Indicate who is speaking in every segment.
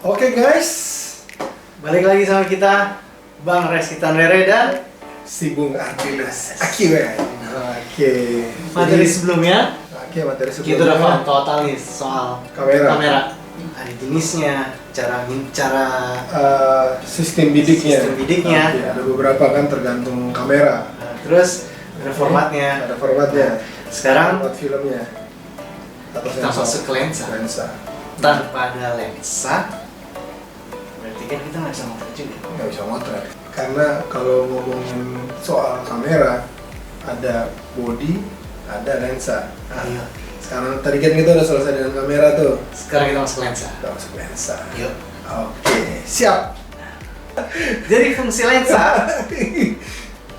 Speaker 1: Oke guys,
Speaker 2: Balik lagi sama kita, Bang Reski Tanrere dan
Speaker 1: si Bung Ardiles Akiwe. Oke.
Speaker 2: materi sebelumnya
Speaker 1: Materi
Speaker 2: kita
Speaker 1: sebelumnya
Speaker 2: udah paham total nih soal
Speaker 1: kamera.
Speaker 2: Ada jenisnya, cara
Speaker 1: Sistem bidiknya.
Speaker 2: Sistem bidiknya.
Speaker 1: Oke, ada beberapa kan tergantung kamera.
Speaker 2: terus ada formatnya.
Speaker 1: Ada formatnya.
Speaker 2: Sekarang
Speaker 1: Format filmnya. Atau
Speaker 2: kita masuk ke lensa.
Speaker 1: Lensa.
Speaker 2: Tanpa ada lensa, berarti kan kita nggak bisa motret juga.
Speaker 1: Nggak bisa motret. Karena kalau ngomongin soal kamera, ada body, ada lensa.
Speaker 2: Iya.
Speaker 1: Sekarang tadi kan kita udah selesai dengan kamera tuh.
Speaker 2: Sekarang kita masuk lensa.
Speaker 1: Kita masuk lensa.
Speaker 2: Yuk.
Speaker 1: Oke, siap.
Speaker 2: Jadi fungsi lensa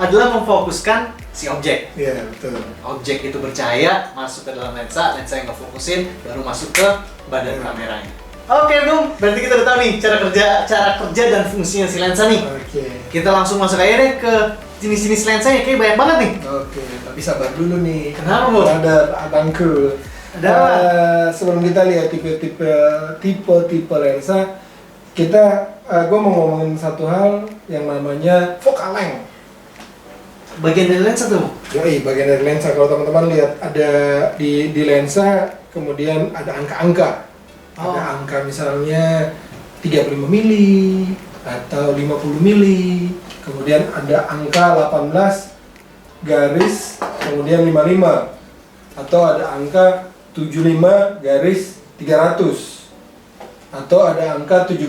Speaker 2: adalah memfokuskan si objek.
Speaker 1: Iya, betul.
Speaker 2: Objek itu bercahaya, masuk ke dalam lensa yang ngefokusin, baru masuk ke badan kameranya. Oke Bung, berarti kita udah tahu nih cara kerja dan fungsinya si lensa nih.
Speaker 1: Oke.
Speaker 2: Kita langsung masuk aja deh ke jenis-jenis lensanya, kayak banyak banget nih.
Speaker 1: Oke, tapi sabar dulu nih.
Speaker 2: Kenapa, Bu?
Speaker 1: Ada abangku.
Speaker 2: Ada apa?
Speaker 1: Sebelum kita lihat tipe lensa, gue mau ngomongin satu hal yang namanya focal length.
Speaker 2: Bagian dari lensa tuh.
Speaker 1: Yoi, bagian dari lensa. Kalau teman-teman lihat ada di lensa, kemudian ada angka-angka. Ada angka misalnya 35 mili atau 50 mili. Kemudian ada angka 18 garis, kemudian 55. Atau ada angka 75 garis 300. Atau ada angka 17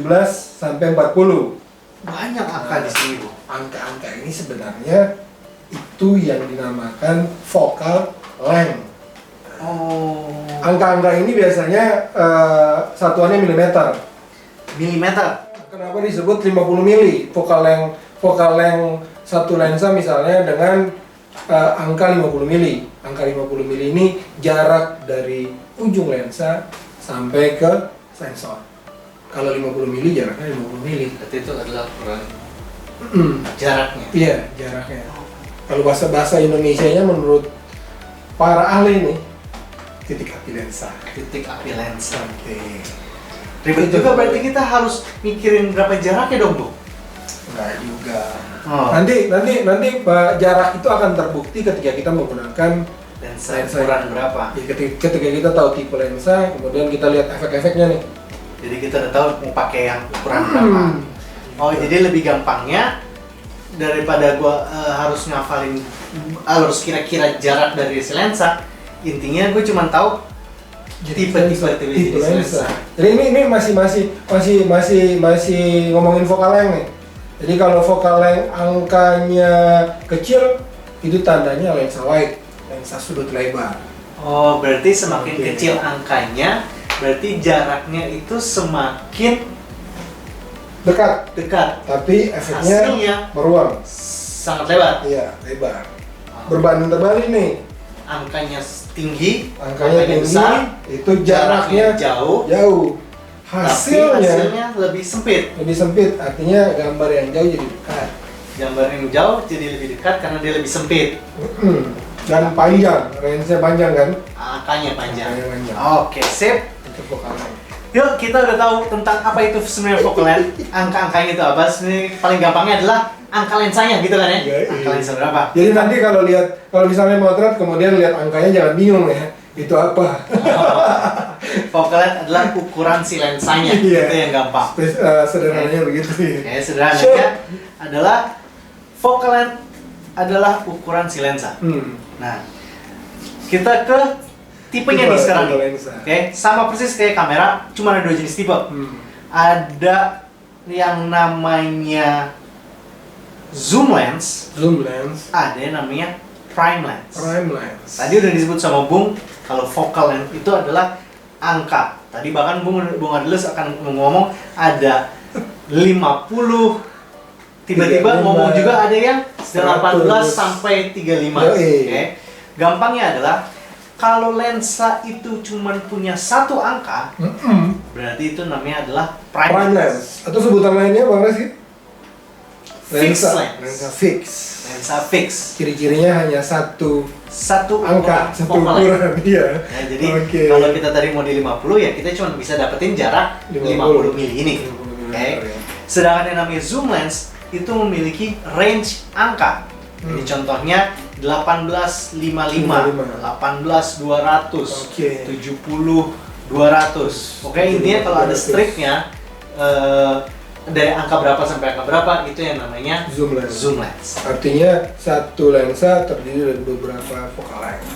Speaker 1: sampai 40.
Speaker 2: Banyak angka di sini, Bu.
Speaker 1: Angka-angka ini sebenarnya itu yang dinamakan focal length.
Speaker 2: Oh.
Speaker 1: Angka-angka ini biasanya satuannya milimeter.
Speaker 2: Milimeter.
Speaker 1: Kenapa disebut 50 mili? Focal length satu lensa misalnya dengan angka 50 mili. Angka 50 mili ini jarak dari ujung lensa sampai ke sensor. Kalau 50 mili jaraknya 50 mili.
Speaker 2: Berarti itu adalah ukuran jaraknya.
Speaker 1: Iya, jaraknya. Kalau bahasa Indonesianya menurut para ahli nih, titik api lensa.
Speaker 2: Titik api lensa.
Speaker 1: Oke.
Speaker 2: Ribet juga berarti kita harus mikirin berapa jaraknya dong, Bu?
Speaker 1: Enggak juga.
Speaker 2: Oh.
Speaker 1: Nanti jarak itu akan terbukti ketika kita menggunakan
Speaker 2: Lensa ukuran berapa?
Speaker 1: ya, ketika kita tahu tipe lensa, kemudian kita lihat efek-efeknya nih.
Speaker 2: Jadi kita udah tahu mau pakai yang ukuran berapa. Oh, jadi lebih gampangnya daripada gua harus ngafalin harus kira-kira jarak dari si lensa. Intinya gue cuma tahu tipe lensa.
Speaker 1: Jadi ini masih ngomongin focal length nih. Jadi kalau focal length angkanya kecil, itu tandanya lensa wide, lensa sudut lebar.
Speaker 2: Oh, berarti semakin
Speaker 1: Oke.
Speaker 2: kecil angkanya, berarti jaraknya itu semakin dekat.
Speaker 1: Tapi efeknya
Speaker 2: Hasilnya
Speaker 1: meruang.
Speaker 2: sangat lebar.
Speaker 1: Iya, lebar. Berbanding terbalik nih.
Speaker 2: Angkanya tinggi,
Speaker 1: Angkanya tinggi,
Speaker 2: besar,
Speaker 1: itu jaraknya
Speaker 2: jauh,
Speaker 1: Hasilnya
Speaker 2: tapi hasilnya lebih sempit.
Speaker 1: lebih sempit, artinya gambar yang jauh jadi dekat.
Speaker 2: Gambar yang jauh jadi lebih dekat karena dia lebih sempit.
Speaker 1: Dan panjang, range-nya panjang kan?
Speaker 2: Angkanya panjang.
Speaker 1: Angkanya panjang.
Speaker 2: Oke, sip.
Speaker 1: Itu focal length.
Speaker 2: Yuk, kita udah tahu tentang apa itu sebenarnya focal length. Angka-angkanya itu apa? Sebenarnya paling gampangnya adalah angka lensanya gitu kan ya?
Speaker 1: Iya.
Speaker 2: Angka lensa berapa?
Speaker 1: Jadi nanti kalau misalnya motret kemudian lihat angkanya jangan bingung ya. Itu apa?
Speaker 2: Focal length adalah ukuran si lensanya.
Speaker 1: Iya.
Speaker 2: Itu yang gampang.
Speaker 1: Sederhananya begitu ya.
Speaker 2: Oke, sederhananya adalah focal length adalah ukuran si lensa. Nah, kita ke tipenya nih sekarang
Speaker 1: Tipe
Speaker 2: nih.
Speaker 1: lensa.
Speaker 2: Oke, sama persis kayak kamera, cuma ada dua jenis tipe. Ada yang namanya zoom lens, ada yang namanya prime lens.
Speaker 1: Prime lens.
Speaker 2: Tadi udah disebut sama Bung, kalau focal length itu adalah angka. Tadi bahkan Bung Adiles akan ngomong ada 50, tiba-tiba
Speaker 1: 35,
Speaker 2: ngomong juga ada yang 18
Speaker 1: 100.
Speaker 2: sampai 35.
Speaker 1: Yoi.
Speaker 2: Oke. Gampangnya adalah kalau lensa itu cuma punya satu angka, berarti itu namanya adalah prime
Speaker 1: Prime lens. Atau sebutan lainnya Bang Reski?
Speaker 2: fixed lens.
Speaker 1: Lensa fix.
Speaker 2: Lensa fix.
Speaker 1: Ciri-cirinya hanya satu
Speaker 2: ukuran
Speaker 1: angka, satu
Speaker 2: focal length.
Speaker 1: ukuran, iya.
Speaker 2: Ya, jadi kalau kita tadi mau di 50 ya kita cuma bisa dapetin jarak 50 mili ini. Oke. Sedangkan yang namanya zoom lens itu memiliki range angka. Jadi contohnya 1855, 18200, 70 200. Oke, intinya kalau ada stripnya dari angka berapa sampai angka berapa itu yang namanya
Speaker 1: zoom lens.
Speaker 2: Zoom lens.
Speaker 1: Artinya satu lensa terdiri dari beberapa focal length.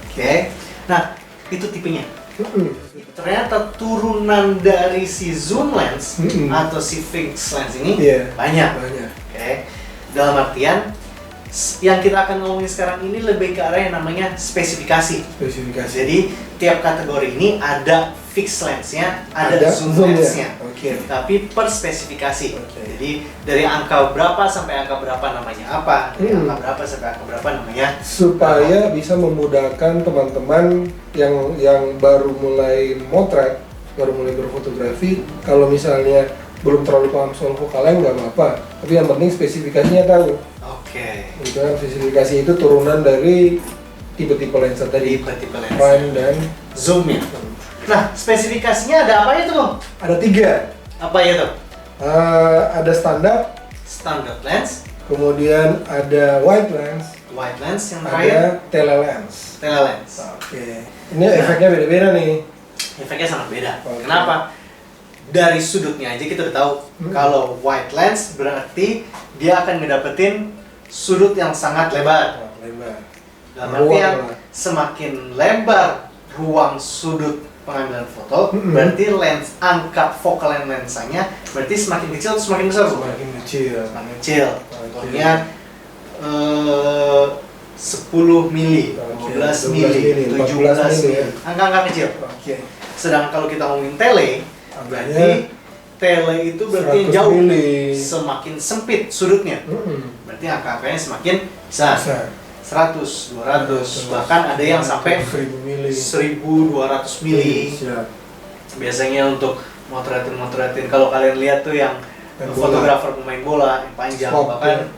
Speaker 2: Oke. Nah, itu tipenya. Ternyata turunan dari si zoom lens atau si fixed lens ini banyak. Oke. Dalam artian yang kita akan ngomongin sekarang ini lebih ke arah yang namanya spesifikasi. Jadi tiap kategori ini ada fixed lensnya, ada zoom lensnya. Tapi per spesifikasi. Jadi dari angka berapa sampai angka berapa namanya apa, dari angka berapa sampai angka berapa namanya.
Speaker 1: Supaya bisa memudahkan teman-teman yang baru mulai motret, baru mulai berfotografi, kalau misalnya belum terlalu paham soal focal length nggak apa-apa, tapi yang penting spesifikasinya tahu. Gitu kan, spesifikasi itu turunan dari tipe-tipe lensa tadi,
Speaker 2: tipe-tipe lensa,
Speaker 1: prime dan
Speaker 2: zoom-nya. Nah, spesifikasinya ada apa ya tuh, Bang?
Speaker 1: Ada 3.
Speaker 2: Apa ya tuh?
Speaker 1: Ada standar
Speaker 2: lens,
Speaker 1: kemudian ada wide lens,
Speaker 2: yang terakhir
Speaker 1: ada telelens. Ini efeknya beda-beda nih.
Speaker 2: Efeknya sangat beda. Kenapa? Dari sudutnya aja kita udah tahu. Kalau wide lens berarti dia akan ngedapetin sudut yang sangat lebar. Dalam artian semakin lebar ruang sudut pengambilan foto, berarti lens angka focal lensanya berarti semakin kecil atau semakin besar?
Speaker 1: Semakin kecil.
Speaker 2: Contohnya 10 mili, 12 mili, 17 mili, angka-angka kecil. Sedangkan kalau kita ngomongin tele, berarti tele itu berarti yang jauh, semakin sempit sudutnya, berarti angka-angkanya semakin besar. 100, 200, bahkan ada yang sampai 1200 mili. Biasanya untuk motretin, kalau kalian lihat tuh yang fotografer pemain bola yang panjang, bahkan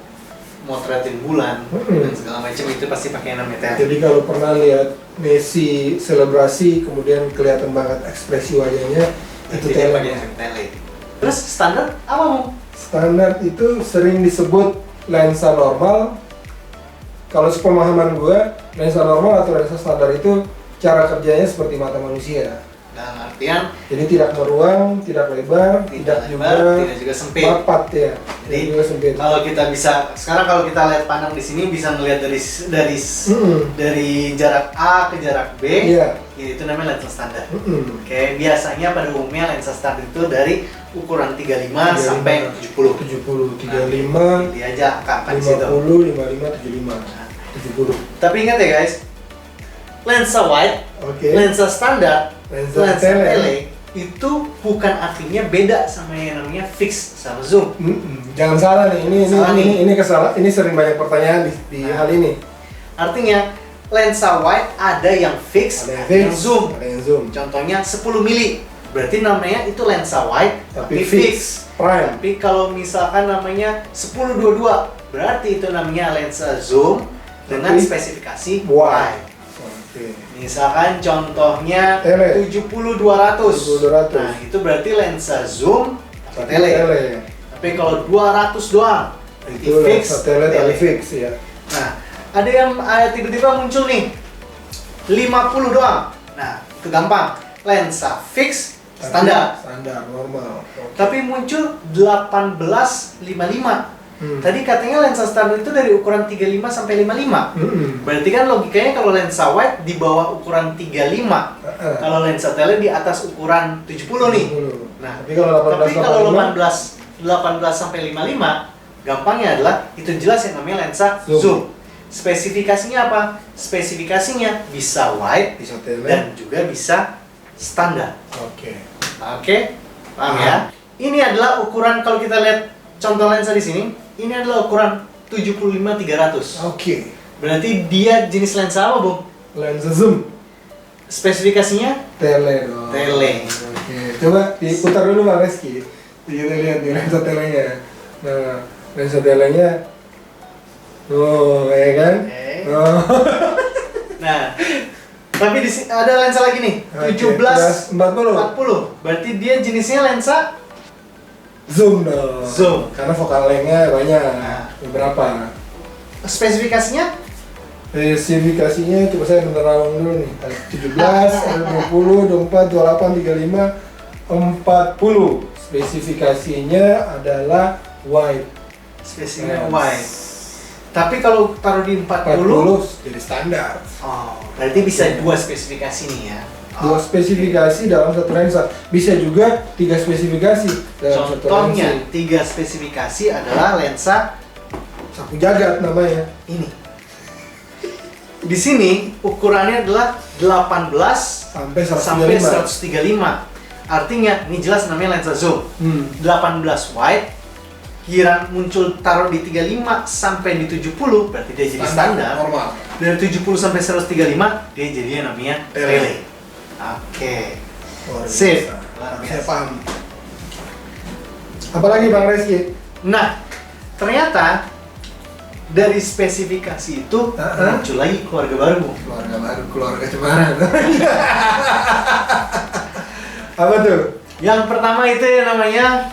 Speaker 2: motretin bulan dan segala macam itu pasti pakai yang namanya tele.
Speaker 1: Jadi kalau pernah lihat Messi selebrasi kemudian kelihatan banget ekspresi wajahnya, itu tele.
Speaker 2: Terus standar apa, Bang?
Speaker 1: Standar itu sering disebut lensa normal. Kalau sepemahaman gue, lensa normal atau lensa standar itu cara kerjanya seperti mata manusia.
Speaker 2: Dalam artian,
Speaker 1: jadi tidak meruang, tidak lebar, tidak
Speaker 2: juga sempit.
Speaker 1: Mapat ya.
Speaker 2: Jadi kalau kita bisa, sekarang kalau kita lihat pandang di sini bisa melihat dari jarak A ke jarak B, itu namanya lensa standar. Oke, biasanya pada umumnya lensa standar itu dari ukuran 35 sampai 70.
Speaker 1: 35,
Speaker 2: pilih aja angka di situ.
Speaker 1: 50, 55, 75, 70.
Speaker 2: Tapi ingat ya guys, lensa wide, lensa standar, lensa tele itu bukan artinya beda sama yang namanya fix sama zoom.
Speaker 1: Jangan salah nih, ini sering banyak pertanyaan di hal ini.
Speaker 2: Artinya lensa wide ada yang fix, ada yang zoom. Contohnya 10 mili, berarti namanya itu lensa wide tapi fix.
Speaker 1: Prime.
Speaker 2: Tapi kalau misalkan namanya 10-22, berarti itu namanya lensa zoom dengan spesifikasi wide. Misalkan contohnya 70-200. Nah, itu berarti lensa zoom atau tele. Tapi kalau 200 doang,
Speaker 1: itu fix, tele fix ya.
Speaker 2: Nah, ada yang tiba-tiba muncul nih 50 doang. Nah, itu gampang. Lensa fix standar
Speaker 1: normal.
Speaker 2: Tapi muncul 1855. Tadi katanya lensa standar itu dari ukuran 35 sampai 55. Berarti kan logikanya kalau lensa wide di bawah ukuran 35. Kalau lensa tele di atas ukuran 70 nih. Nah, tapi kalau 18 sampai 55, gampangnya adalah itu jelas yang namanya lensa zoom. Spesifikasinya apa? Spesifikasinya bisa wide, bisa tele, dan juga bisa standar. Oke, paham ya? Ini adalah ukuran, kalau kita lihat contoh lensa di sini, ini adalah ukuran 75-300. Berarti dia jenis lensa apa, Bung?
Speaker 1: Lensa zoom.
Speaker 2: Spesifikasinya?
Speaker 1: Tele dong.
Speaker 2: Tele.
Speaker 1: Coba diputar dulu Bang Reski. Kita lihat nih lensa telenya. Nah, lensa telenya, ya kan?
Speaker 2: Oke.
Speaker 1: Oh.
Speaker 2: Nah, tapi ada lensa lagi nih, 17 40. Berarti dia jenisnya lensa
Speaker 1: Zoom dong.
Speaker 2: Zoom.
Speaker 1: Karena focal length-nya banyak.
Speaker 2: Nah.
Speaker 1: Beberapa?
Speaker 2: Spesifikasinya
Speaker 1: Spesifikasinya coba saya menerang dulu nih. Ada 17, ada 20, 24, 28, 35, 40. Spesifikasinya adalah wide.
Speaker 2: spesifikasinya wide. Tapi kalau taruh di 40,
Speaker 1: 40 jadi standar.
Speaker 2: oh, berarti bisa dua spesifikasi nih ya.
Speaker 1: Dua spesifikasi dalam satu lensa. Bisa juga 3 spesifikasi dalam satu lensa.
Speaker 2: Contohnya, 3 spesifikasi adalah lensa
Speaker 1: Sapu jagat namanya.
Speaker 2: ini. Di sini ukurannya adalah 18
Speaker 1: Sampai
Speaker 2: sampai
Speaker 1: 135.
Speaker 2: 135. Artinya ini jelas namanya lensa zoom. 18 wide, giliran muncul taruh di 35 sampai di 70 berarti dia jadi standar.
Speaker 1: Normal.
Speaker 2: Dari 70 sampai 135 dia jadi yang namanya
Speaker 1: Tele.
Speaker 2: tele. Oke.
Speaker 1: Luar
Speaker 2: Sip.
Speaker 1: biasa.
Speaker 2: Luar
Speaker 1: Saya
Speaker 2: biasa.
Speaker 1: paham. Apalagi Bang Reski?
Speaker 2: Nah, ternyata dari spesifikasi itu muncul lagi keluarga baru.
Speaker 1: Keluarga baru, keluarga cemara. Apa tuh?
Speaker 2: Yang pertama itu yang namanya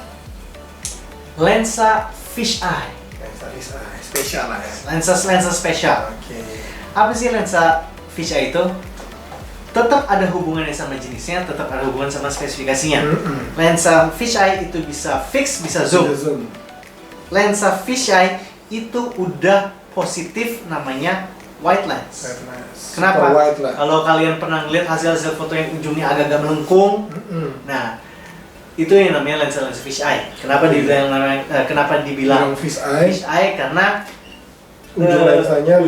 Speaker 2: lensa fish eye.
Speaker 1: Lensa spesial lah ya.
Speaker 2: Lensa spesial.
Speaker 1: Oke.
Speaker 2: Apa sih lensa fish eye itu? Tetap ada hubungannya sama jenisnya, tetap ada hubungan sama spesifikasinya. Lensa fish eye itu bisa fix, bisa zoom. Lensa fish eye itu udah positif namanya wide lens. Kenapa?
Speaker 1: Wide lah.
Speaker 2: Kalau kalian pernah ngeliat hasil-hasil foto yang ujungnya agak-agak melengkung, nah itu yang namanya lensa fish eye. Kenapa dibilang
Speaker 1: fish
Speaker 2: fish eye? Karena
Speaker 1: ujung lensanya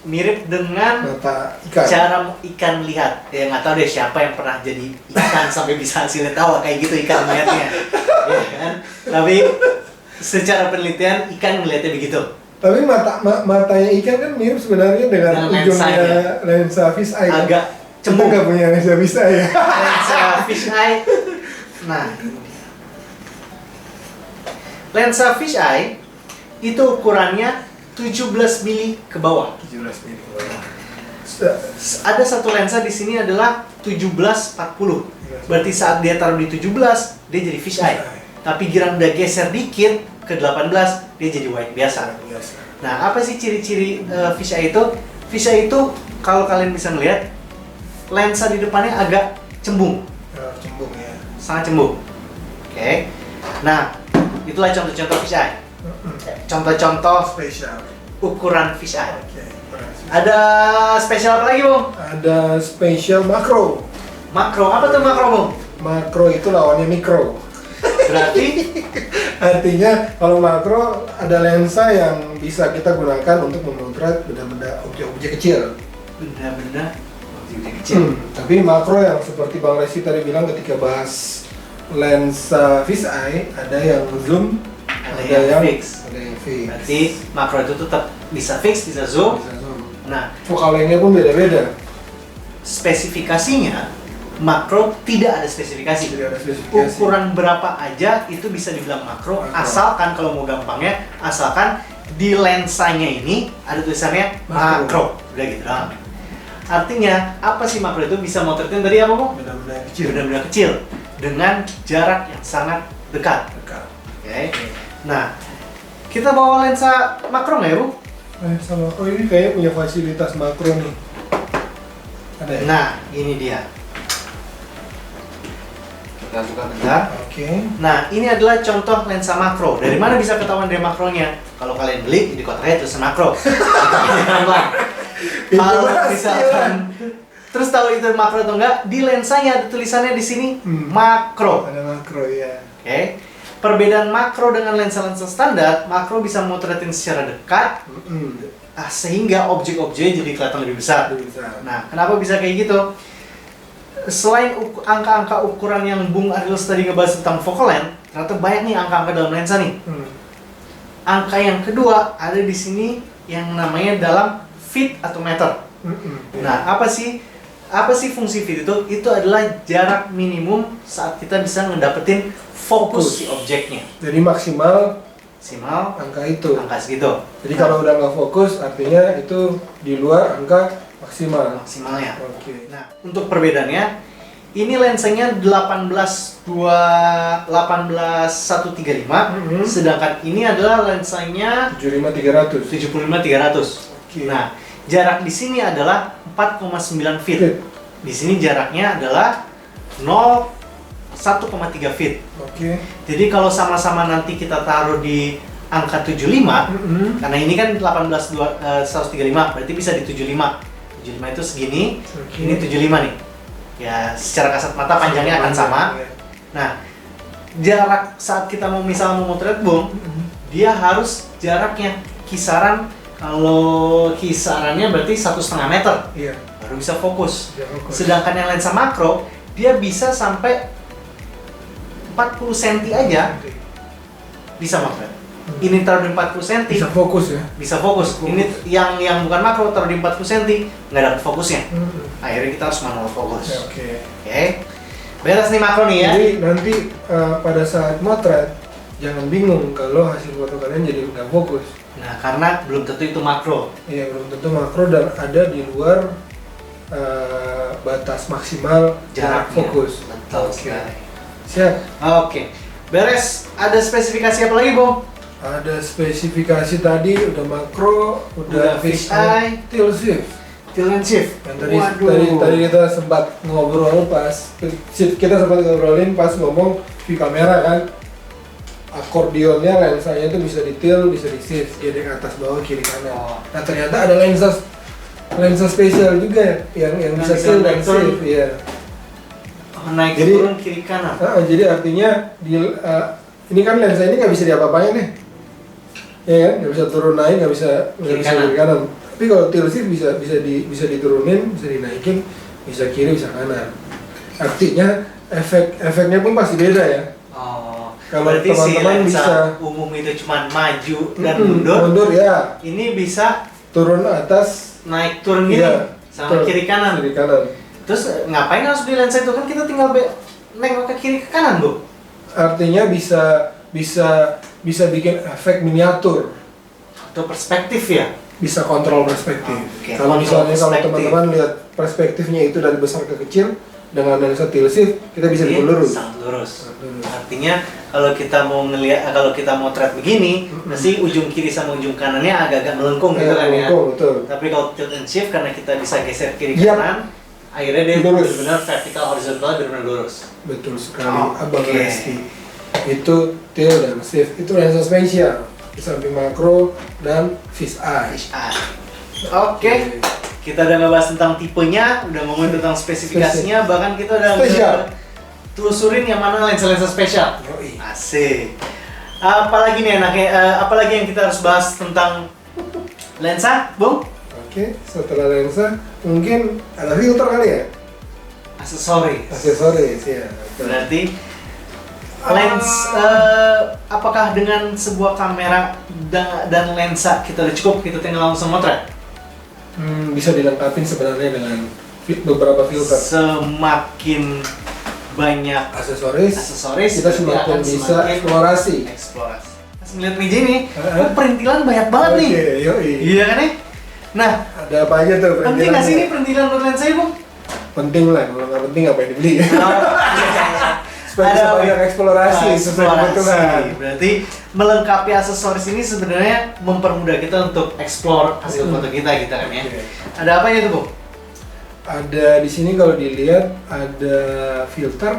Speaker 2: mirip dengan
Speaker 1: mata ikan.
Speaker 2: cara ikan lihat. Ya nggak tahu deh siapa yang pernah jadi ikan sampai bisa hasilnya tahu kayak gitu ikan melihatnya, ya kan? Tapi secara penelitian ikan melihatnya begitu.
Speaker 1: Tapi matanya ikan kan mirip sebenarnya dengan ujungnya lensa fish eye.
Speaker 2: Agak
Speaker 1: Kita
Speaker 2: cembung.
Speaker 1: nggak punya lensa fish eye ya.
Speaker 2: Lensa fish eye. Nah, ini dia. Lensa fish eye itu ukurannya 17 mili ke bawah.
Speaker 1: 17 mili.
Speaker 2: Ada satu lensa di sini adalah 1740. Berarti saat dia taruh di 17, dia jadi fish eye. Tapi giran udah geser dikit ke 18, dia jadi wide biasa. Nah, apa sih ciri-ciri fish eye itu? Fish eye itu kalau kalian bisa melihat lensa di depannya agak cembung.
Speaker 1: Cembung ya.
Speaker 2: Sangat cembung. Oke. Nah, itulah contoh-contoh fish eye. Contoh-contoh
Speaker 1: Spesial.
Speaker 2: ukuran fish eye.
Speaker 1: Oke.
Speaker 2: Ada spesial apa lagi, Bung?
Speaker 1: Ada spesial makro.
Speaker 2: Makro. Apa tuh makro, Bung?
Speaker 1: Makro itu lawannya mikro.
Speaker 2: Berarti
Speaker 1: Artinya kalau makro ada lensa yang bisa kita gunakan untuk memotret benda-benda objek-objek kecil.
Speaker 2: benda-benda objek kecil.
Speaker 1: Tapi makro yang seperti Bang Resi tadi bilang ketika bahas lensa fish eye, ada yang zoom,
Speaker 2: Ada yang fix.
Speaker 1: Ada yang fix.
Speaker 2: Berarti makro itu tetap bisa fix, bisa zoom.
Speaker 1: Bisa zoom.
Speaker 2: Nah,
Speaker 1: Focal length-nya pun beda-beda.
Speaker 2: spesifikasinya makro tidak ada spesifikasi.
Speaker 1: Tidak ada spesifikasi.
Speaker 2: Ukuran berapa aja itu bisa dibilang makro,
Speaker 1: Makro.
Speaker 2: asalkan kalau mau gampangnya, asalkan di lensanya ini ada tulisannya makro. Udah gitu doang. Artinya apa sih makro itu? Bisa motretin tadi apa, Bu?
Speaker 1: Benda-benda kecil.
Speaker 2: Benda-benda kecil dengan jarak yang sangat dekat.
Speaker 1: Dekat.
Speaker 2: Oke. Nah, kita bawa lensa makro nggak ya, Bu?
Speaker 1: Lensa makro ini kayaknya punya fasilitas makro nih. Ada ya?
Speaker 2: Nah, ini dia. Kita buka bentar.
Speaker 1: Oke.
Speaker 2: Nah, ini adalah contoh lensa makro. Dari mana bisa ketahuan dari makronya? Kalau kalian beli di kotaknya tulisan makro. Kalau misalkan terus tahu itu makro atau enggak, di lensanya ada tulisannya di sini makro.
Speaker 1: Ada makro ya.
Speaker 2: Oke. Perbedaan makro dengan lensa-lensa standar, makro bisa memotretin secara dekat, sehingga objek-objeknya jadi kelihatan lebih besar. Nah, kenapa bisa kayak gitu? Selain angka-angka ukuran yang Bung Ariels tadi ngebahas tentang focal length, ternyata banyak nih angka-angka dalam lensa nih. Angka yang kedua ada di sini yang namanya dalam feet atau meter. Nah, apa sih apa sih fungsi fit itu? Itu adalah jarak minimum saat kita bisa ngedapetin fokus si objeknya.
Speaker 1: Jadi maksimal angka itu.
Speaker 2: Angka segitu.
Speaker 1: Jadi kalau udah nggak fokus, artinya itu di luar angka
Speaker 2: maksimalnya.
Speaker 1: Oke.
Speaker 2: Nah, untuk perbedaannya, ini lensanya 18135, sedangkan ini adalah lensanya
Speaker 1: 75300.
Speaker 2: 75300.
Speaker 1: Oke.
Speaker 2: Nah, jarak di sini adalah 4,9 feet. Di sini jaraknya adalah 1,3 feet.
Speaker 1: Oke.
Speaker 2: Jadi kalau sama-sama nanti kita taruh di angka 75, karena ini kan 135, berarti bisa di 75. 75 itu segini, ini 75 nih. Ya, secara kasat mata panjangnya akan sama. Nah, jarak saat kita mau misalnya mau motret bung, dia harus jaraknya kisaran, kalau kisarannya berarti 1,5 meter.
Speaker 1: Iya.
Speaker 2: Baru bisa fokus. Sedangkan yang lensa makro, dia bisa sampai 40 cm aja bisa motret. Ini taruh di 40 cm
Speaker 1: Bisa fokus ya.
Speaker 2: bisa fokus. Ini yang bukan makro taruh di 40 cm nggak dapat fokusnya. Akhirnya kita harus manual fokus.
Speaker 1: Oke.
Speaker 2: Beres nih makro nih ya.
Speaker 1: Jadi nanti pada saat motret jangan bingung kalau hasil foto kalian jadi nggak fokus.
Speaker 2: Nah, karena belum tentu itu makro.
Speaker 1: Iya, belum tentu makro dan ada di luar batas maksimal jarak
Speaker 2: Jaraknya.
Speaker 1: fokus.
Speaker 2: Betul sekali.
Speaker 1: Siap.
Speaker 2: Oke. Beres. Ada spesifikasi apa lagi, Bung?
Speaker 1: Ada spesifikasi tadi udah makro, udah
Speaker 2: fisheye,
Speaker 1: tilt shift.
Speaker 2: Tilt and shift.
Speaker 1: Dan tadi kita sempat ngobrol pas ngobrolin pas ngomong view kamera kan. Akordionnya lensanya itu bisa di tilt, bisa di shift, jadi ke atas bawah kiri kanan. Nah, ternyata ada lensa spesial juga yang bisa tilt dan shift, iya.
Speaker 2: Naik
Speaker 1: Jadi,
Speaker 2: turun kiri kanan.
Speaker 1: Jadi artinya ini kan lensa ini nggak bisa diapa-apain nih, ya kan? Nggak bisa turun naik, nggak bisa kiri kanan. Tapi kalau tilt shift bisa diturunin, bisa dinaikin, bisa kiri, bisa kanan. Artinya efeknya pun pasti beda ya. Kalau
Speaker 2: berarti
Speaker 1: teman-teman
Speaker 2: si lensa
Speaker 1: bisa
Speaker 2: umum itu cuma maju dan mundur.
Speaker 1: Mundur ya.
Speaker 2: Ini bisa
Speaker 1: Turun atas,
Speaker 2: naik turun gini
Speaker 1: iya,
Speaker 2: sama kiri kanan.
Speaker 1: Kiri kanan.
Speaker 2: Terus ngapain harus beli lensa itu kan kita tinggal nengok ke kiri ke kanan, Bu.
Speaker 1: Artinya bisa bikin efek miniatur.
Speaker 2: Atau perspektif ya.
Speaker 1: Bisa kontrol perspektif.
Speaker 2: Oke,
Speaker 1: Kalau
Speaker 2: kontrol
Speaker 1: misalnya kalau
Speaker 2: perspektif.
Speaker 1: teman-teman lihat perspektifnya itu dari besar ke kecil dengan lensa tilt shift, kita bisa
Speaker 2: Ini
Speaker 1: lurus.
Speaker 2: sangat lurus. Artinya kalau kita mau thread begini, pasti ujung kiri sama ujung kanannya agak-agak melengkung gitu kan ya.
Speaker 1: Melengkung, betul.
Speaker 2: Tapi kalau tilt and shift karena kita bisa geser kiri
Speaker 1: Yap.
Speaker 2: kanan, akhirnya dia
Speaker 1: Lurus.
Speaker 2: benar-benar vertikal horizontal benar-benar lurus.
Speaker 1: Betul sekali,
Speaker 2: Oke.
Speaker 1: Abang Resti. Itu tilt dan shift. Itu lensa spesial. Di samping makro dan fisheye.
Speaker 2: Oke. Kita udah ngebahas tentang tipenya, udah ngomongin tentang spesifikasinya, bahkan kita udah
Speaker 1: Spesial.
Speaker 2: telusurin yang mana lensa-lensa spesial.
Speaker 1: Yoi.
Speaker 2: Asik. Apalagi nih enaknya, apalagi yang kita harus bahas tentang lensa, Bung?
Speaker 1: Oke, setelah lensa mungkin ada filter kali ya? Aksesoris ya.
Speaker 2: Berarti apakah dengan sebuah kamera dan lensa kita udah cukup, kita tinggal langsung motret?
Speaker 1: Bisa dilengkapi sebenarnya dengan beberapa filter.
Speaker 2: Semakin banyak
Speaker 1: Aksesoris,
Speaker 2: aksesoris,
Speaker 1: kita
Speaker 2: berarti
Speaker 1: semakin
Speaker 2: akan
Speaker 1: bisa
Speaker 2: semakin
Speaker 1: eksplorasi.
Speaker 2: Pas ngeliat meja ini, perintilan banyak banget nih.
Speaker 1: Oke, yoi.
Speaker 2: Iya kan nih? Nah,
Speaker 1: Ada apa aja tuh
Speaker 2: penting nggak
Speaker 1: perintilannya?
Speaker 2: sih ini perintilan buat lensa ya, Bung?
Speaker 1: Penting lah, kalau nggak penting ngapain dibeli ya? Supaya
Speaker 2: Ada
Speaker 1: bisa banyak eksplorasi sesuai kebutuhan.
Speaker 2: Berarti melengkapi aksesoris ini sebenarnya mempermudah kita untuk explore hasil foto kita gitu kan ya.
Speaker 1: Oke.
Speaker 2: Ada apa ya tuh, Bung?
Speaker 1: Ada di sini kalau dilihat ada filter,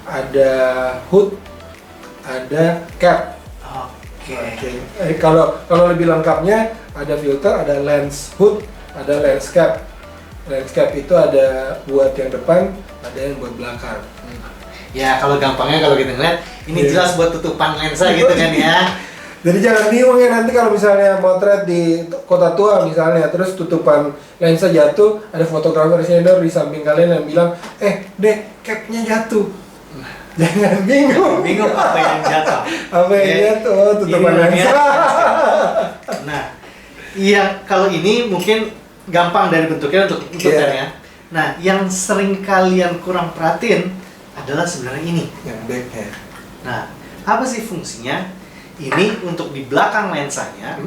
Speaker 1: ada hood, ada cap.
Speaker 2: Oke.
Speaker 1: Kalau lebih lengkapnya ada filter, ada lens hood, ada lens cap. Lens cap itu ada buat yang depan, ada yang buat belakang.
Speaker 2: Ya kalau gampangnya kalau kita ngeliat ini
Speaker 1: Iya.
Speaker 2: jelas buat tutupan lensa gitu kan ya.
Speaker 1: Jadi jangan bingung ya nanti kalau misalnya motret di kota tua misalnya, terus tutupan lensa jatuh, ada fotografer senior di samping kalian yang bilang, dek, capnya jatuh. Jangan bingung.
Speaker 2: Bingung apa yang jatuh.
Speaker 1: Apa yang jatuh? Oh, tutupan
Speaker 2: Ini namanya
Speaker 1: lensa.
Speaker 2: Nah, iya kalau ini mungkin gampang dari bentuknya untuk
Speaker 1: Iya.
Speaker 2: kan ya. Nah, yang sering kalian kurang perhatiin adalah sebenarnya ini.
Speaker 1: Yang backnya.
Speaker 2: Nah, apa sih fungsinya? Ini untuk di belakang lensanya.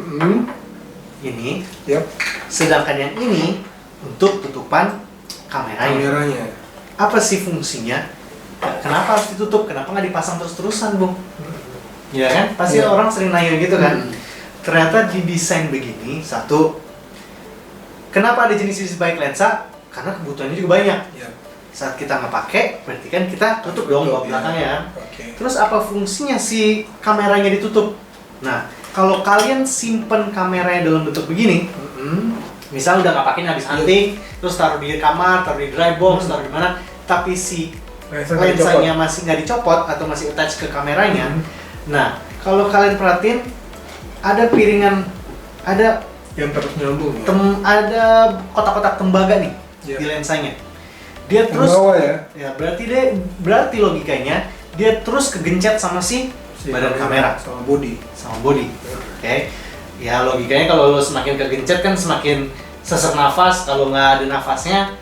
Speaker 2: Ini.
Speaker 1: Yap.
Speaker 2: Sedangkan yang ini untuk tutupan kameranya. Apa sih fungsinya? Kenapa harus ditutup? Kenapa nggak dipasang terus-terusan, Bung? Ya kan? Pasti
Speaker 1: Ya.
Speaker 2: orang sering nanya gitu kan. Ternyata didesain begini, satu, kenapa ada jenis-jenis baik lensa? Karena kebutuhannya juga banyak.
Speaker 1: Ya.
Speaker 2: Saat kita nggak pakai, berarti kan kita tutup dong bawah belakangnya kan.
Speaker 1: Oke.
Speaker 2: Terus apa fungsinya si kameranya ditutup? Nah, kalau kalian simpen kameranya dalam bentuk begini, misal udah nggak pakai nih, habis hunting, terus taruh di kamar, taruh di dry box, taruh di mana, tapi si lensanya masih nggak dicopot atau masih attach ke kameranya. Nah, kalau kalian perhatiin, ada piringan, ada
Speaker 1: yang terus nyambung.
Speaker 2: ada kotak-kotak tembaga nih di lensanya. Dia terus,
Speaker 1: bawah ya?
Speaker 2: Ya berarti logikanya dia terus kegencet sama si badan kamera
Speaker 1: sama body.
Speaker 2: Oke. Ya logikanya kalau lo semakin kegencet kan semakin sesak nafas, kalau nggak ada nafasnya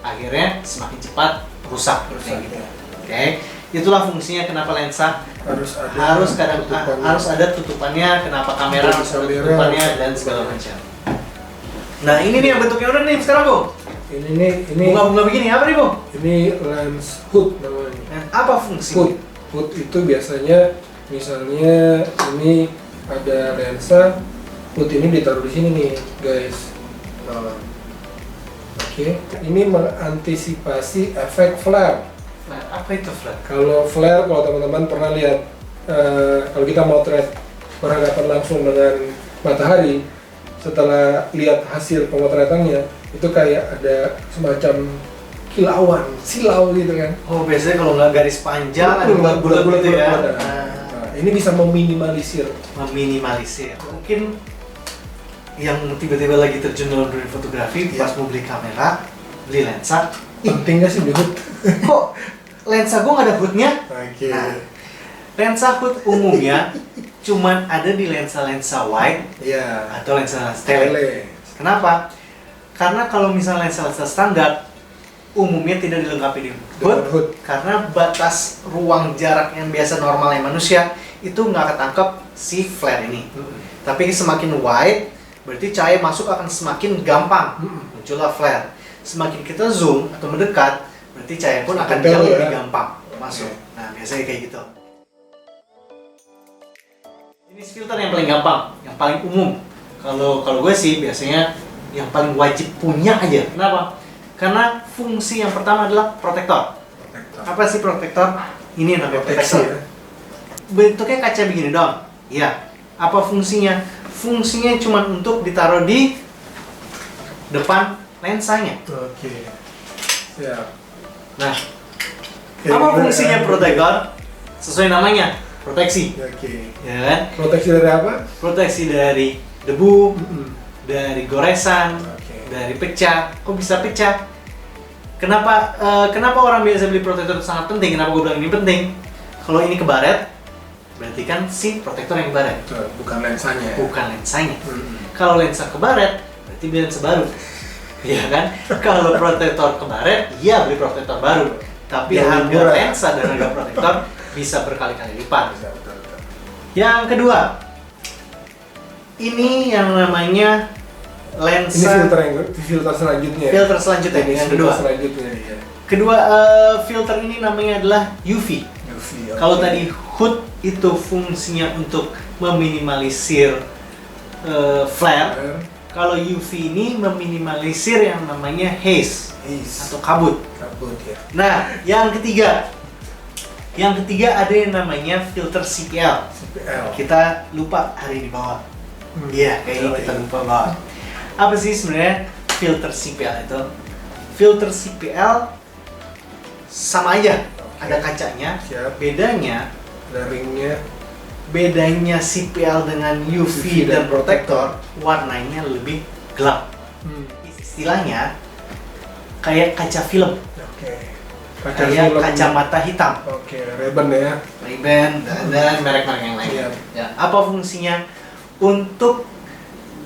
Speaker 2: akhirnya semakin cepat rusak. Gitu. Oke. Itulah fungsinya kenapa lensa harus ada tutupannya, kenapa kamera harus ada tutupannya dan segala macam. Nah ini nih yang bentuknya udah nih sekarang, Bu.
Speaker 1: Ini
Speaker 2: Bunga-bunga begini apa nih, Bu?
Speaker 1: Ini lens hood namanya.
Speaker 2: Nah, apa fungsinya?
Speaker 1: Hood itu biasanya misalnya ini ada lensa, hood ini ditaruh di sini nih, guys. Nah, Oke. Ini mengantisipasi efek flare.
Speaker 2: Apa itu flare?
Speaker 1: Kalau flare, kalau teman-teman pernah lihat, kalau kita motret berhadapan langsung dengan matahari, setelah lihat hasil pemotretannya, itu kayak ada semacam kilauan, silau gitu kan.
Speaker 2: Oh, biasanya kalau nggak garis panjang, ada bulat-bulat gitu ya.
Speaker 1: Nah, ini bisa meminimalisir.
Speaker 2: Mungkin yang tiba-tiba lagi terjun dalam dunia fotografi, pas mau beli kamera, beli lensa,
Speaker 1: Penting nggak sih beli hood?
Speaker 2: kok lensa gua nggak ada hoodnya?
Speaker 1: Oke.
Speaker 2: Nah, lensa hood umumnya cuman ada di lensa-lensa wide
Speaker 1: Iya.
Speaker 2: atau lensa-lensa tele. Kenapa? Karena kalau misalnya lensa-lensa standar umumnya tidak dilengkapi di hood, karena batas ruang jarak yang biasa normalnya manusia itu nggak ketangkep si flare ini. Tapi semakin wide, berarti cahaya masuk akan semakin gampang muncullah flare. Semakin kita zoom atau mendekat, berarti cahaya pun akan jauh lebih gampang masuk. Nah, biasanya kayak gitu. Jenis filter yang paling gampang, yang paling umum. Kalau gue sih biasanya yang paling wajib punya aja. Kenapa? Karena fungsi yang pertama adalah protektor. Apa sih protektor? Ini yang namanya protektor.
Speaker 1: Ya?
Speaker 2: Bentuknya kaca begini dong. Iya. Apa fungsinya? Fungsinya cuma untuk ditaruh di depan lensanya.
Speaker 1: Oke. Siap.
Speaker 2: Nah, apa fungsinya protektor? Sesuai namanya, proteksi.
Speaker 1: Oke.
Speaker 2: Ya kan?
Speaker 1: Proteksi dari apa?
Speaker 2: Proteksi dari debu, dari goresan, dari pecah. Kok bisa pecah? Kenapa orang biasa beli protektor itu sangat penting? Kenapa gue bilang ini penting? Kalau ini kebaret, berarti kan si protektor yang kebaret.
Speaker 1: Bukan lensanya.
Speaker 2: Bukan lensanya. Kalau lensa kebaret, berarti beli lensa baru. Iya kan? Kalau protektor kebaret, iya beli protektor baru. Tapi harga lensa dan harga protektor bisa berkali-kali lipat. Yang kedua, ini yang namanya lensa.
Speaker 1: Ini filter selanjutnya.
Speaker 2: Filter selanjutnya, yang kedua.
Speaker 1: Ya.
Speaker 2: Kedua, filter ini namanya adalah UV.
Speaker 1: Okay.
Speaker 2: Kalau tadi hood itu fungsinya untuk meminimalisir flare. Kalau UV ini meminimalisir yang namanya haze atau kabut.
Speaker 1: Ya.
Speaker 2: Nah, yang ketiga ada yang namanya filter CPL. Kita lupa hari di bawah. Iya, kayaknya kita lupa bawah. Apa sih sebenarnya filter CPL itu? Filter CPL sama aja, ada kacanya. Bedanya CPL dengan UV dan protektor warnanya lebih gelap. Istilahnya kayak kaca film. Kayak kacamata hitam.
Speaker 1: Ray-Ban ya.
Speaker 2: Ray-Ban dan merek-merek yang lain. Ya, apa fungsinya? Untuk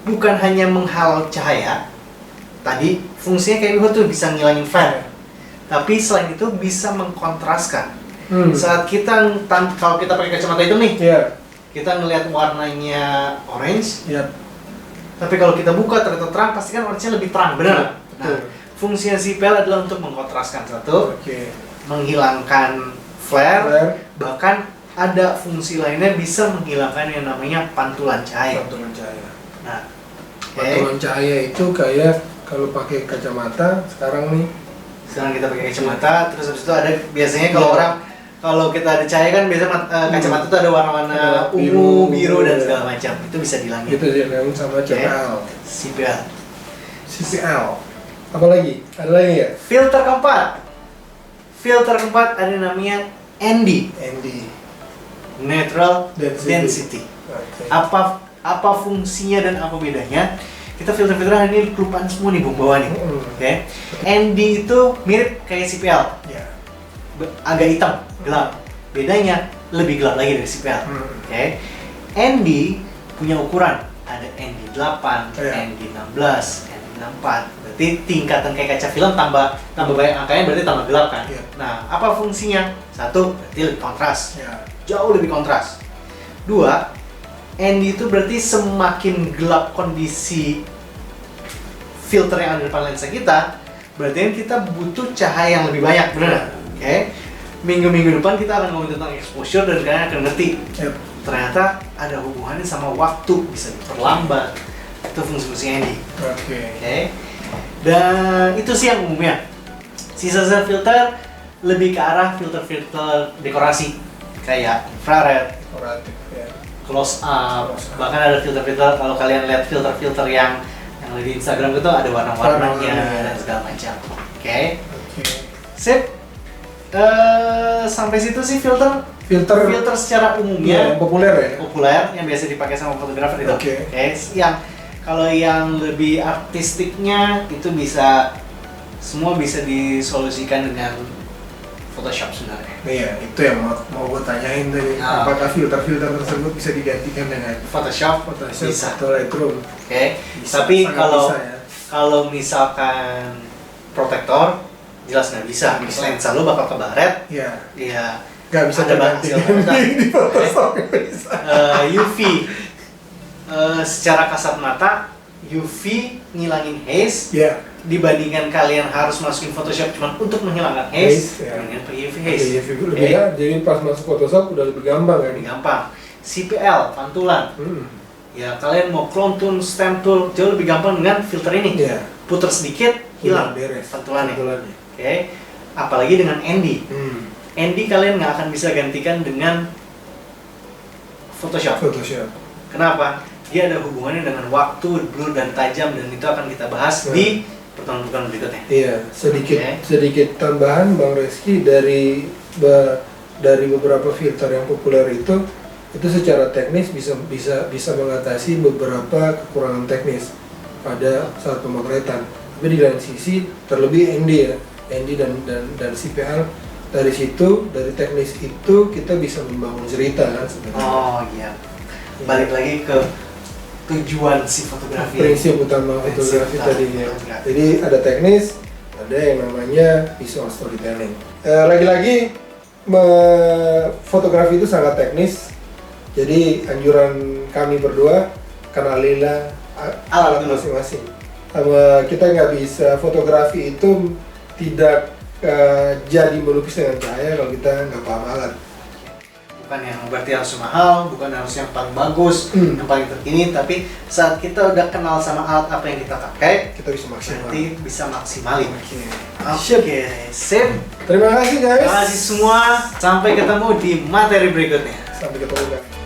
Speaker 2: bukan hanya menghalau cahaya. Tadi fungsinya kayak gue tuh bisa ngilangin flare. Tapi selain itu bisa mengkontraskan. Saat kita kalau kita pakai kacamata itu nih, kita ngelihat warnanya orange. Tapi kalau kita buka ternyata terang, pasti kan orange-nya lebih terang, benar? Nah, fungsinya CPL adalah untuk mengkontraskan satu, menghilangkan flare, bahkan ada fungsi lainnya bisa menghilangkan yang namanya pantulan cahaya. Nah,
Speaker 1: pantulan cahaya itu kayak kalau pakai kacamata sekarang
Speaker 2: kita pakai kacamata, terus habis itu ada biasanya kalau kita ada cahaya kan biasanya kacamata itu ada warna-warna ungu, biru dan segala macam. Itu bisa dihilangin.
Speaker 1: Itu dihilangin sama CPL. CPL. Apa lagi? Ada lagi ya?
Speaker 2: Filter keempat ada namanya ND. Neutral Density. Apa fungsinya dan apa bedanya? Kita filter-filteran ini kelupaan semua nih bawah nih. ND itu mirip kayak CPL. Agak hitam, gelap. Bedanya lebih gelap lagi dari CPL. ND punya ukuran. Ada ND 8, ND 16, ND 64. Berarti tingkatan kayak kaca film tambah banyak angkanya berarti tambah gelap kan? Nah, apa fungsinya? Satu, berarti lebih kontras. Jauh lebih kontras. Dua, ND itu berarti semakin gelap kondisi filter yang ada di depan lensa kita, berarti kita butuh cahaya yang lebih banyak, benar? Minggu-minggu depan kita akan ngomongin tentang exposure dan kalian akan ngerti ternyata ada hubungannya sama waktu, bisa diperlambat. Itu fungsi-fungsi ND. Dan itu sih yang umumnya. Sisa-sisa filter lebih ke arah filter-filter dekorasi kayak infrared, close up, bahkan ada filter-filter kalau kalian lihat filter-filter yang ada di Instagram itu ada warna-warnanya dan segala macam. Sip. Sampai situ sih filter secara umumnya populer yang biasa dipakai sama fotografer itu. Yang kalau yang lebih artistiknya itu semua bisa disolusikan dengan Photoshop sebenarnya.
Speaker 1: Iya, itu yang mau gue tanyain tadi. Apakah filter-filter tersebut bisa digantikan dengan
Speaker 2: Photoshop
Speaker 1: bisa. Atau Lightroom?
Speaker 2: Tapi kalau misalkan protektor jelas nggak bisa. Lensa lo bakal kebaret. Nggak bisa
Speaker 1: terganti di Photoshop.
Speaker 2: UV secara kasat mata UV ngilangin haze. Dibandingkan kalian harus masukin Photoshop cuma untuk menghilangkan haze, mendingan pakai UV haze.
Speaker 1: Jadi pas masuk Photoshop udah lebih gampang kan?
Speaker 2: Lebih gampang. CPL, pantulan. Ya kalian mau clone tool, stamp tool, jauh lebih gampang dengan filter ini. Putar sedikit, hilang pantulannya. Apalagi dengan ND. ND kalian nggak akan bisa gantikan dengan Photoshop. Kenapa? Dia ada hubungannya dengan waktu, blur dan tajam, dan itu akan kita bahas di pertemuan berikutnya. Sedikit tambahan Bang Reski dari beberapa filter yang populer itu secara teknis bisa mengatasi beberapa kekurangan teknis pada saat pemotretan. Tapi di lain sisi terlebih ND dan CPL, dari situ, dari teknis itu kita bisa membangun cerita kan sebenarnya. Balik lagi ke tujuan si fotografi,
Speaker 1: prinsip utama fotografi tadi ya. Jadi ada teknis, ada yang namanya visual storytelling. Lagi-lagi fotografi itu sangat teknis. Jadi anjuran kami berdua, kenalilah alat masing-masing. Kita nggak bisa, fotografi itu tidak jadi melukis dengan cahaya kalau kita nggak paham alat.
Speaker 2: Bukan yang berarti harus mahal, bukan harus yang paling bagus, yang paling terkini, tapi saat kita udah kenal sama alat apa yang kita pakai,
Speaker 1: kita bisa maksimal.
Speaker 2: Berarti bisa maksimalin. Sip.
Speaker 1: Terima kasih guys.
Speaker 2: Terima kasih semua. Sampai ketemu di materi berikutnya.
Speaker 1: Sampai ketemu guys.